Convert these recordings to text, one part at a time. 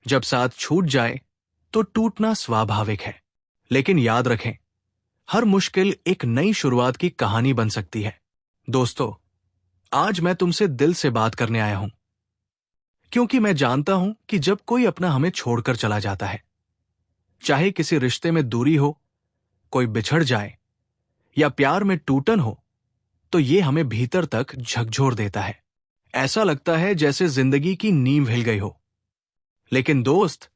जब साथ छूट जाए तो टूटना स्वाभाविक है, लेकिन याद रखें, हर मुश्किल एक नई शुरुआत की कहानी बन सकती है। दोस्तों, आज मैं तुमसे दिल से बात करने आया हूं, क्योंकि मैं जानता हूं कि जब कोई अपना हमें छोड़कर चला जाता है, चाहे किसी रिश्ते में दूरी हो, कोई बिछड़ जाए या प्यार में टूटन हो, तो ये हमें भीतर तक झकझोर देता है। ऐसा लगता है जैसे जिंदगी की नींव हिल गई हो। लेकिन दोस्त,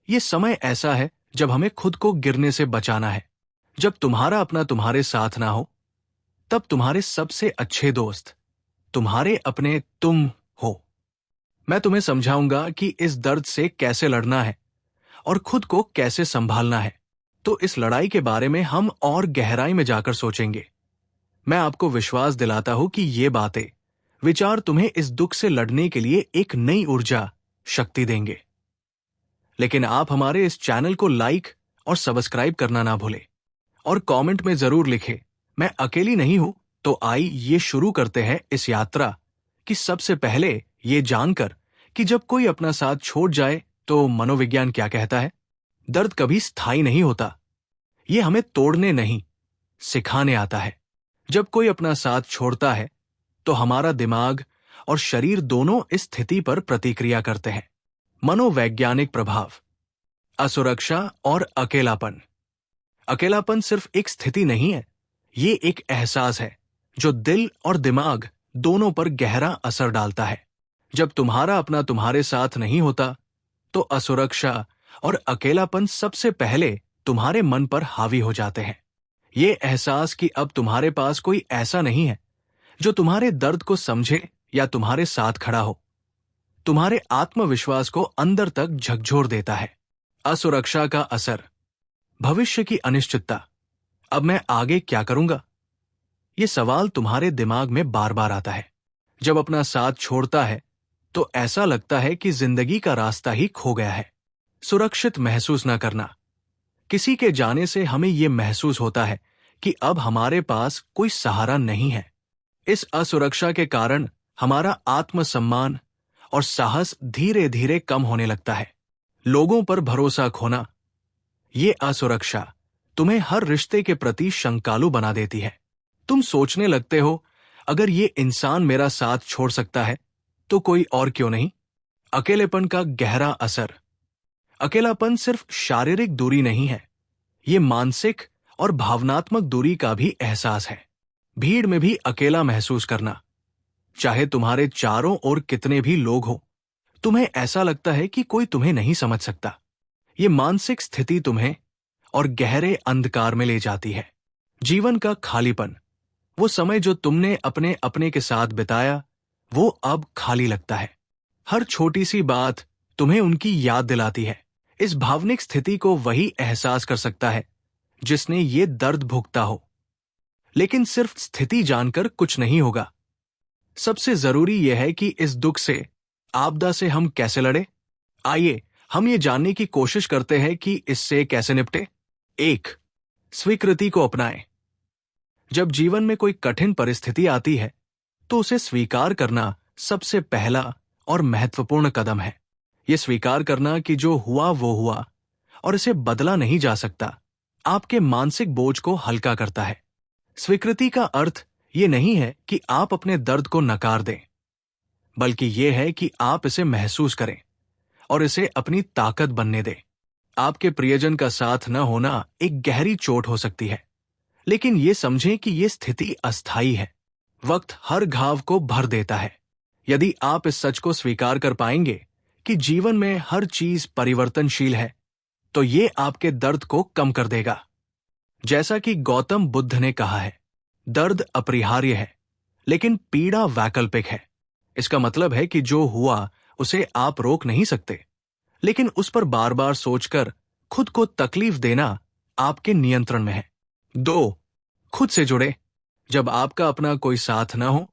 ये समय ऐसा है जब हमें खुद को गिरने से बचाना है। जब तुम्हारा अपना तुम्हारे साथ ना हो, तब तुम्हारे सबसे अच्छे दोस्त तुम्हारे अपने तुम हो। मैं तुम्हें समझाऊंगा कि इस दर्द से कैसे लड़ना है और खुद को कैसे संभालना है। तो इस लड़ाई के बारे में हम और गहराई में जाकर सोचेंगे। मैं आपको विश्वास दिलाता हूं कि ये बातें, विचार तुम्हें इस दुख से लड़ने के लिए एक नई ऊर्जा, शक्ति देंगे। लेकिन आप हमारे इस चैनल को लाइक और सब्सक्राइब करना ना भूलें और कमेंट में जरूर लिखें, मैं अकेली नहीं हूं। तो आई ये शुरू करते हैं इस यात्रा कि सबसे पहले ये जानकर कि जब कोई अपना साथ छोड़ जाए तो मनोविज्ञान क्या कहता है। दर्द कभी स्थायी नहीं होता, ये हमें तोड़ने नहीं, सिखाने आता है। जब कोई अपना साथ छोड़ता है तो हमारा दिमाग और शरीर दोनों इस स्थिति पर प्रतिक्रिया करते हैं। मनोवैज्ञानिक प्रभाव, असुरक्षा और अकेलापन। अकेलापन सिर्फ एक स्थिति नहीं है, ये एक एहसास है जो दिल और दिमाग दोनों पर गहरा असर डालता है। जब तुम्हारा अपना तुम्हारे साथ नहीं होता, तो असुरक्षा और अकेलापन सबसे पहले तुम्हारे मन पर हावी हो जाते हैं। ये एहसास कि अब तुम्हारे पास कोई ऐसा नहीं है जो तुम्हारे दर्द को समझे या तुम्हारे साथ खड़ा हो, तुम्हारे आत्मविश्वास को अंदर तक झकझोर देता है। असुरक्षा का असर, भविष्य की अनिश्चितता। अब मैं आगे क्या करूंगा, ये सवाल तुम्हारे दिमाग में बार बार आता है। जब अपना साथ छोड़ता है तो ऐसा लगता है कि जिंदगी का रास्ता ही खो गया है। सुरक्षित महसूस न करना, किसी के जाने से हमें यह महसूस होता है कि अब हमारे पास कोई सहारा नहीं है। इस असुरक्षा के कारण हमारा आत्मसम्मान और साहस धीरे धीरे कम होने लगता है। लोगों पर भरोसा खोना, ये असुरक्षा तुम्हें हर रिश्ते के प्रति शंकालु बना देती है। तुम सोचने लगते हो, अगर ये इंसान मेरा साथ छोड़ सकता है तो कोई और क्यों नहीं। अकेलेपन का गहरा असर, अकेलापन सिर्फ शारीरिक दूरी नहीं है, ये मानसिक और भावनात्मक दूरी का भी एहसास है। भीड़ में भी अकेला महसूस करना, चाहे तुम्हारे चारों ओर कितने भी लोग हो, तुम्हें ऐसा लगता है कि कोई तुम्हें नहीं समझ सकता। ये मानसिक स्थिति तुम्हें और गहरे अंधकार में ले जाती है। जीवन का खालीपन, वो समय जो तुमने अपने अपने के साथ बिताया, वो अब खाली लगता है। हर छोटी सी बात तुम्हें उनकी याद दिलाती है। इस भावनिक स्थिति को वही एहसास कर सकता है जिसने ये दर्द भुगता हो। लेकिन सिर्फ स्थिति जानकर कुछ नहीं होगा। सबसे जरूरी यह है कि इस दुख से, आपदा से हम कैसे लड़े। आइए हम ये जानने की कोशिश करते हैं कि इससे कैसे निपटे। 1. स्वीकृति को अपनाएं। जब जीवन में कोई कठिन परिस्थिति आती है तो उसे स्वीकार करना सबसे पहला और महत्वपूर्ण कदम है। यह स्वीकार करना कि जो हुआ वो हुआ और इसे बदला नहीं जा सकता, आपके मानसिक बोझ को हल्का करता है। स्वीकृति का अर्थ ये नहीं है कि आप अपने दर्द को नकार दें, बल्कि यह है कि आप इसे महसूस करें और इसे अपनी ताकत बनने दें। आपके प्रियजन का साथ न होना एक गहरी चोट हो सकती है, लेकिन ये समझें कि यह स्थिति अस्थायी है। वक्त हर घाव को भर देता है। यदि आप इस सच को स्वीकार कर पाएंगे कि जीवन में हर चीज परिवर्तनशील है, तो ये आपके दर्द को कम कर देगा। जैसा कि गौतम बुद्ध ने कहा है, दर्द अपरिहार्य है, लेकिन पीड़ा वैकल्पिक है। इसका मतलब है कि जो हुआ उसे आप रोक नहीं सकते, लेकिन उस पर बार बार सोचकर खुद को तकलीफ देना आपके नियंत्रण में है। 2. खुद से जुड़े। जब आपका अपना कोई साथ न हो,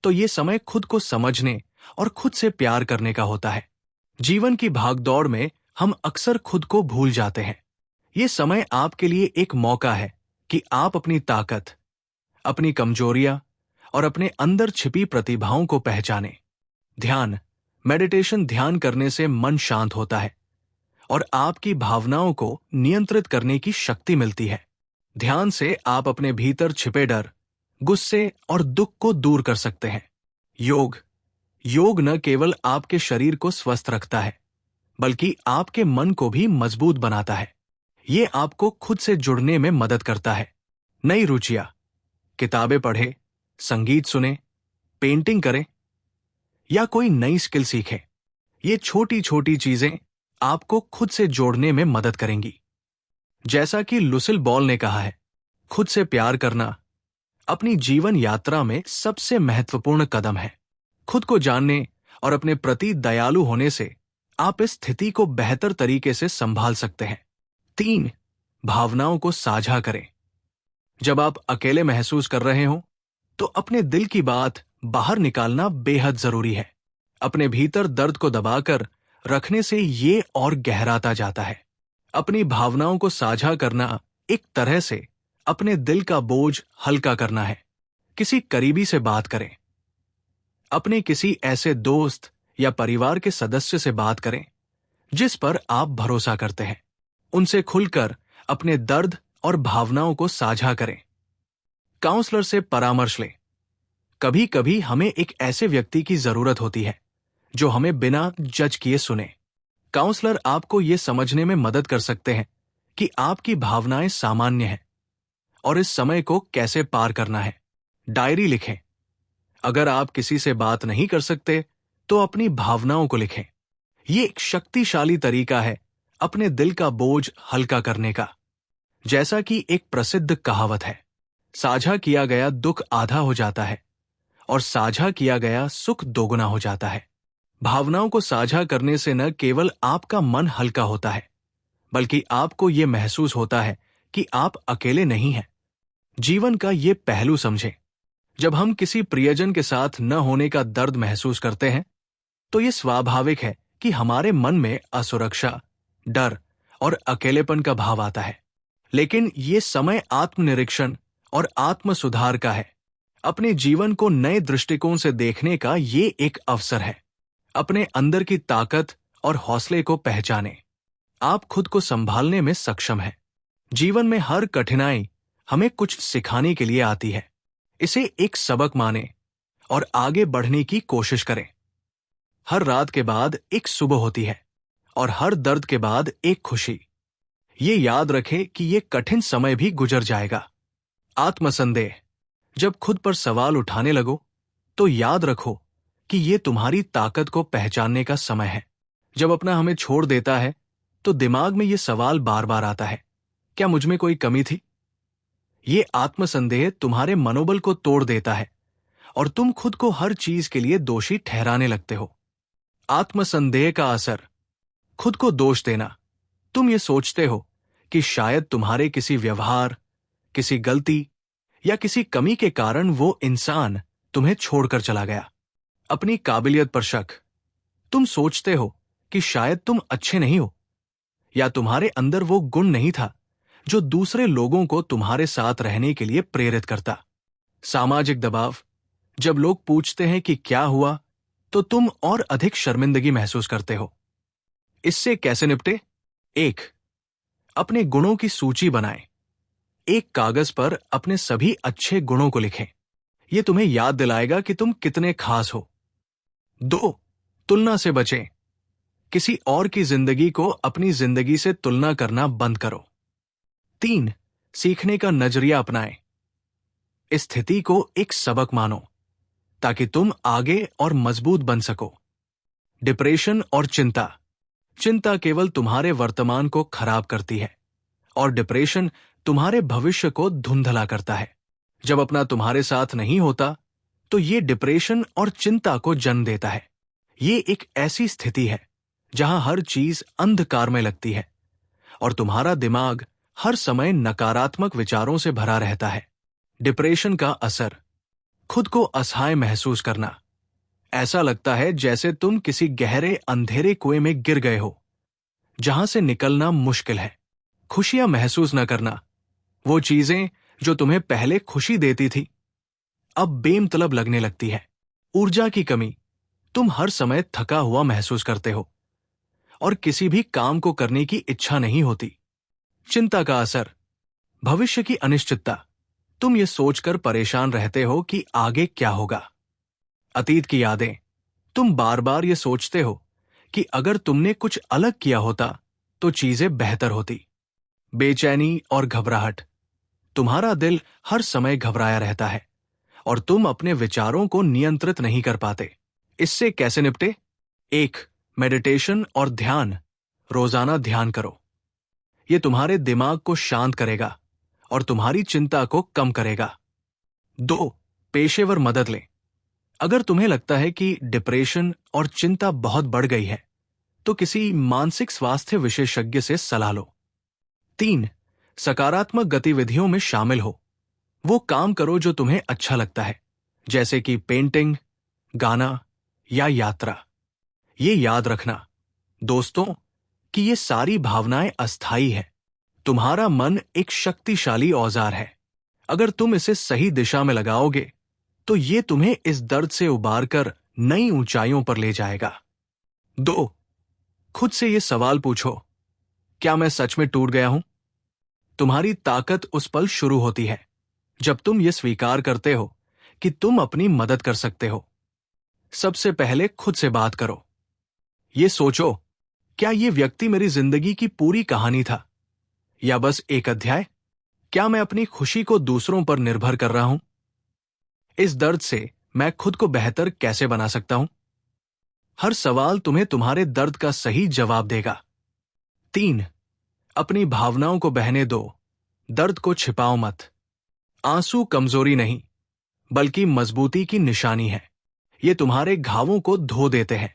तो ये समय खुद को समझने और खुद से प्यार करने का होता है। जीवन की भागदौड़ में हम अक्सर खुद को भूल जाते हैं। ये समय आपके लिए एक मौका है कि आप अपनी ताकत, अपनी कमजोरियां और अपने अंदर छिपी प्रतिभाओं को पहचानें। ध्यान, मेडिटेशन ध्यान करने से मन शांत होता है और आपकी भावनाओं को नियंत्रित करने की शक्ति मिलती है। ध्यान से आप अपने भीतर छिपे डर, गुस्से और दुख को दूर कर सकते हैं। योग योग न केवल आपके शरीर को स्वस्थ रखता है, बल्कि आपके मन को भी मजबूत बनाता है। ये आपको खुद से जुड़ने में मदद करता है। नई रुचियां, किताबें पढ़े, संगीत सुने, पेंटिंग करें या कोई नई स्किल सीखें। ये छोटी छोटी चीजें आपको खुद से जोड़ने में मदद करेंगी। जैसा कि लुसिल बॉल ने कहा है, खुद से प्यार करना अपनी जीवन यात्रा में सबसे महत्वपूर्ण कदम है। खुद को जानने और अपने प्रति दयालु होने से आप इस स्थिति को बेहतर तरीके से संभाल सकते हैं। 3. भावनाओं को साझा करें। जब आप अकेले महसूस कर रहे हो तो अपने दिल की बात बाहर निकालना बेहद जरूरी है। अपने भीतर दर्द को दबाकर रखने से ये और गहराता जाता है। अपनी भावनाओं को साझा करना एक तरह से अपने दिल का बोझ हल्का करना है। किसी करीबी से बात करें। अपने किसी ऐसे दोस्त या परिवार के सदस्य से बात करें जिस पर आप भरोसा करते हैं। उनसे खुलकर अपने दर्द और भावनाओं को साझा करें। काउंसलर से परामर्श लें। कभी कभी हमें एक ऐसे व्यक्ति की जरूरत होती है जो हमें बिना जज किए सुने। काउंसलर आपको यह समझने में मदद कर सकते हैं कि आपकी भावनाएं सामान्य हैं और इस समय को कैसे पार करना है। डायरी लिखें। अगर आप किसी से बात नहीं कर सकते तो अपनी भावनाओं को लिखें। यह एक शक्तिशाली तरीका है अपने दिल का बोझ हल्का करने का। जैसा कि एक प्रसिद्ध कहावत है, साझा किया गया दुख आधा हो जाता है और साझा किया गया सुख दोगुना हो जाता है। भावनाओं को साझा करने से न केवल आपका मन हल्का होता है, बल्कि आपको यह महसूस होता है कि आप अकेले नहीं हैं। जीवन का ये पहलू समझें। जब हम किसी प्रियजन के साथ न होने का दर्द महसूस करते हैं तो यह स्वाभाविक है कि हमारे मन में असुरक्षा, डर और अकेलेपन का भाव आता है। लेकिन ये समय आत्मनिरीक्षण और आत्म सुधार का है। अपने जीवन को नए दृष्टिकोण से देखने का ये एक अवसर है। अपने अंदर की ताकत और हौसले को पहचानें। आप खुद को संभालने में सक्षम हैं। जीवन में हर कठिनाई हमें कुछ सिखाने के लिए आती है। इसे एक सबक माने और आगे बढ़ने की कोशिश करें। हर रात के बाद एक सुबह होती है और हर दर्द के बाद एक खुशी। ये याद रखें कि ये कठिन समय भी गुजर जाएगा। आत्मसंदेह। जब खुद पर सवाल उठाने लगो तो याद रखो कि ये तुम्हारी ताकत को पहचानने का समय है। जब अपना हमें छोड़ देता है तो दिमाग में ये सवाल बार बार आता है, क्या मुझ में कोई कमी थी? ये आत्मसंदेह तुम्हारे मनोबल को तोड़ देता है और तुम खुद को हर चीज के लिए दोषी ठहराने लगते हो। आत्मसंदेह का असर। खुद को दोष देना। तुम ये सोचते हो कि शायद तुम्हारे किसी व्यवहार, किसी गलती या किसी कमी के कारण वो इंसान तुम्हें छोड़कर चला गया। अपनी काबिलियत पर शक। तुम सोचते हो कि शायद तुम अच्छे नहीं हो या तुम्हारे अंदर वो गुण नहीं था जो दूसरे लोगों को तुम्हारे साथ रहने के लिए प्रेरित करता। सामाजिक दबाव। जब लोग पूछते हैं कि क्या हुआ तो तुम और अधिक शर्मिंदगी महसूस करते हो। इससे कैसे निपटे? 1. अपने गुणों की सूची बनाएं। एक कागज पर अपने सभी अच्छे गुणों को लिखें। यह तुम्हें याद दिलाएगा कि तुम कितने खास हो। 2. तुलना से बचें। किसी और की जिंदगी को अपनी जिंदगी से तुलना करना बंद करो। 3. सीखने का नजरिया अपनाएं। इस स्थिति को एक सबक मानो ताकि तुम आगे और मजबूत बन सको। डिप्रेशन और चिंता। चिंता केवल तुम्हारे वर्तमान को खराब करती है और डिप्रेशन तुम्हारे भविष्य को धुंधला करता है। जब अपना तुम्हारे साथ नहीं होता तो ये डिप्रेशन और चिंता को जन्म देता है। ये एक ऐसी स्थिति है जहां हर चीज अंधकार में लगती है और तुम्हारा दिमाग हर समय नकारात्मक विचारों से भरा रहता है। डिप्रेशन का असर। खुद को असहाय महसूस करना। ऐसा लगता है जैसे तुम किसी गहरे अंधेरे कुएं में गिर गए हो जहां से निकलना मुश्किल है। खुशियां महसूस न करना। वो चीजें जो तुम्हें पहले खुशी देती थी अब बेमतलब लगने लगती है। ऊर्जा की कमी। तुम हर समय थका हुआ महसूस करते हो और किसी भी काम को करने की इच्छा नहीं होती। चिंता का असर, भविष्य की अनिश्चितता, तुम ये सोचकर परेशान रहते हो कि आगे क्या होगा। अतीत की यादें, तुम बार बार ये सोचते हो कि अगर तुमने कुछ अलग किया होता तो चीजें बेहतर होती। बेचैनी और घबराहट, तुम्हारा दिल हर समय घबराया रहता है और तुम अपने विचारों को नियंत्रित नहीं कर पाते। इससे कैसे निपटे? 1. मेडिटेशन और ध्यान। रोजाना ध्यान करो। ये तुम्हारे दिमाग को शांत करेगा और तुम्हारी चिंता को कम करेगा। 2. पेशेवर मदद लें। अगर तुम्हें लगता है कि डिप्रेशन और चिंता बहुत बढ़ गई है तो किसी मानसिक स्वास्थ्य विशेषज्ञ से सलाह लो। 3. सकारात्मक गतिविधियों में शामिल हो। वो काम करो जो तुम्हें अच्छा लगता है, जैसे कि पेंटिंग, गाना या यात्रा। ये याद रखना दोस्तों कि ये सारी भावनाएं अस्थायी है। तुम्हारा मन एक शक्तिशाली औजार है। अगर तुम इसे सही दिशा में लगाओगे तो ये तुम्हें इस दर्द से उबारकर नई ऊंचाइयों पर ले जाएगा। 2. खुद से ये सवाल पूछो, क्या मैं सच में टूट गया हूं? तुम्हारी ताकत उस पल शुरू होती है जब तुम ये स्वीकार करते हो कि तुम अपनी मदद कर सकते हो। सबसे पहले खुद से बात करो। ये सोचो, क्या ये व्यक्ति मेरी जिंदगी की पूरी कहानी था या बस एक अध्याय? क्या मैं अपनी खुशी को दूसरों पर निर्भर कर रहा हूं? इस दर्द से मैं खुद को बेहतर कैसे बना सकता हूं? हर सवाल तुम्हें तुम्हारे दर्द का सही जवाब देगा। 3. अपनी भावनाओं को बहने दो, दर्द को छिपाओ मत। आंसू कमजोरी नहीं, बल्कि मजबूती की निशानी है। ये तुम्हारे घावों को धो देते हैं।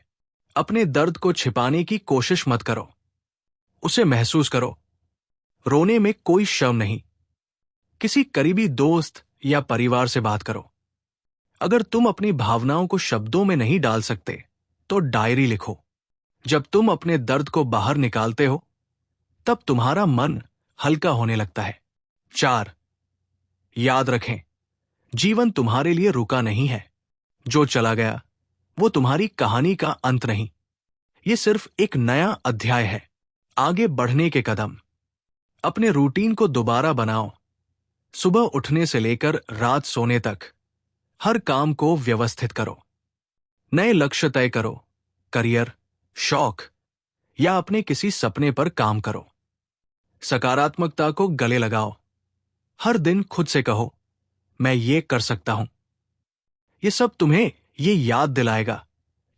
अपने दर्द को छिपाने की कोशिश मत करो, उसे महसूस करो। रोने में कोई शर्म नहीं। किसी करीबी दोस्त या परिवार से बात करो। अगर तुम अपनी भावनाओं को शब्दों में नहीं डाल सकते तो डायरी लिखो। जब तुम अपने दर्द को बाहर निकालते हो तब तुम्हारा मन हल्का होने लगता है। 4. याद रखें, जीवन तुम्हारे लिए रुका नहीं है। जो चला गया वो तुम्हारी कहानी का अंत नहीं, ये सिर्फ एक नया अध्याय है। आगे बढ़ने के कदम। अपने रूटीन को दोबारा बनाओ। सुबह उठने से लेकर रात सोने तक हर काम को व्यवस्थित करो। नए लक्ष्य तय करो, करियर, शौक या अपने किसी सपने पर काम करो। सकारात्मकता को गले लगाओ। हर दिन खुद से कहो, मैं ये कर सकता हूं। ये सब तुम्हें ये याद दिलाएगा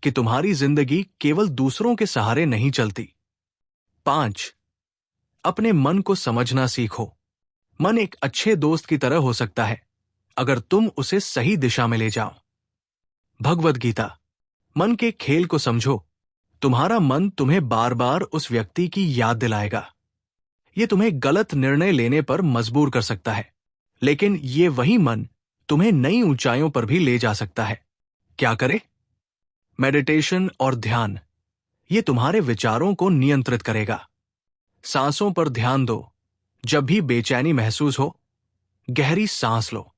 कि तुम्हारी जिंदगी केवल दूसरों के सहारे नहीं चलती। 5. अपने मन को समझना सीखो। मन एक अच्छे दोस्त की तरह हो सकता है अगर तुम उसे सही दिशा में ले जाओ। भगवद गीता। मन के खेल को समझो। तुम्हारा मन तुम्हें बार बार उस व्यक्ति की याद दिलाएगा। ये तुम्हें गलत निर्णय लेने पर मजबूर कर सकता है, लेकिन ये वही मन तुम्हें नई ऊंचाइयों पर भी ले जा सकता है। क्या करे? मेडिटेशन और ध्यान। ये तुम्हारे विचारों को नियंत्रित करेगा। सांसों पर ध्यान दो। जब भी बेचैनी महसूस हो, गहरी सांस लो।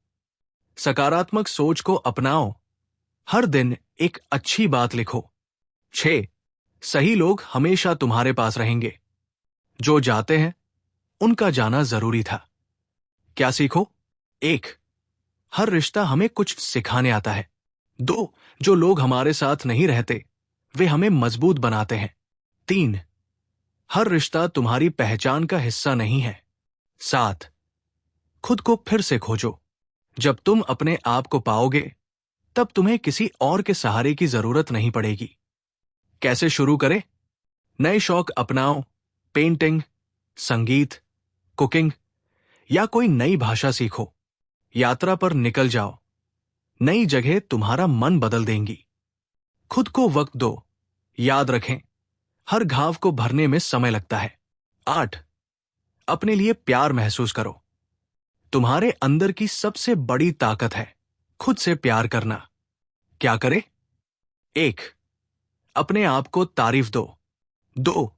सकारात्मक सोच को अपनाओ। हर दिन एक अच्छी बात लिखो। 6. सही लोग हमेशा तुम्हारे पास रहेंगे। जो जाते हैं उनका जाना जरूरी था। क्या सीखो? 1. हर रिश्ता हमें कुछ सिखाने आता है। 2. जो लोग हमारे साथ नहीं रहते वे हमें मजबूत बनाते हैं। 3. हर रिश्ता तुम्हारी पहचान का हिस्सा नहीं है। 7. खुद को फिर से खोजो। जब तुम अपने आप को पाओगे तब तुम्हें किसी और के सहारे की जरूरत नहीं पड़ेगी। कैसे शुरू करें? नए शौक अपनाओ। पेंटिंग, संगीत, कुकिंग या कोई नई भाषा सीखो। यात्रा पर निकल जाओ। नई जगह तुम्हारा मन बदल देंगी। खुद को वक्त दो। याद रखें, हर घाव को भरने में समय लगता है। 8. अपने लिए प्यार महसूस करो। तुम्हारे अंदर की सबसे बड़ी ताकत है खुद से प्यार करना। क्या करें? 1. अपने आप को तारीफ दो। 2.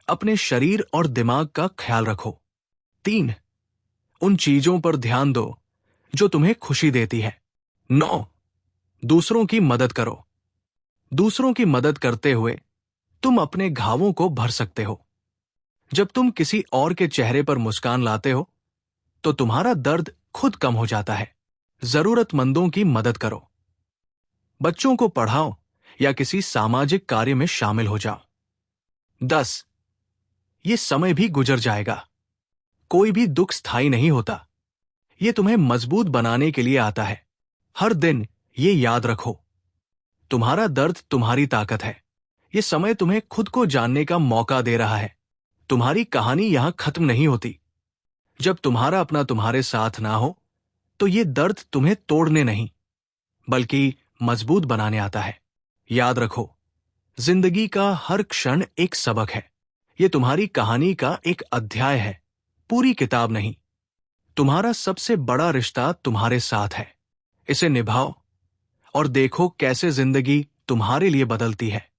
अपने शरीर और दिमाग का ख्याल रखो। 3. उन चीजों पर ध्यान दो जो तुम्हें खुशी देती है। 9. दूसरों की मदद करो। दूसरों की मदद करते हुए तुम अपने घावों को भर सकते हो। जब तुम किसी और के चेहरे पर मुस्कान लाते हो तो तुम्हारा दर्द खुद कम हो जाता है। जरूरतमंदों की मदद करो, बच्चों को पढ़ाओ या किसी सामाजिक कार्य में शामिल हो जाओ। 10. ये समय भी गुजर जाएगा। कोई भी दुख स्थायी नहीं होता। ये तुम्हें मजबूत बनाने के लिए आता है। हर दिन ये याद रखो, तुम्हारा दर्द तुम्हारी ताकत है। ये समय तुम्हें खुद को जानने का मौका दे रहा है। तुम्हारी कहानी यहां खत्म नहीं होती। जब तुम्हारा अपना तुम्हारे साथ ना हो तो ये दर्द तुम्हें तोड़ने नहीं बल्कि मजबूत बनाने आता है। याद रखो, जिंदगी का हर क्षण एक सबक है। ये तुम्हारी कहानी का एक अध्याय है, पूरी किताब नहीं। तुम्हारा सबसे बड़ा रिश्ता तुम्हारे साथ है। इसे निभाओ और देखो कैसे जिंदगी तुम्हारे लिए बदलती है।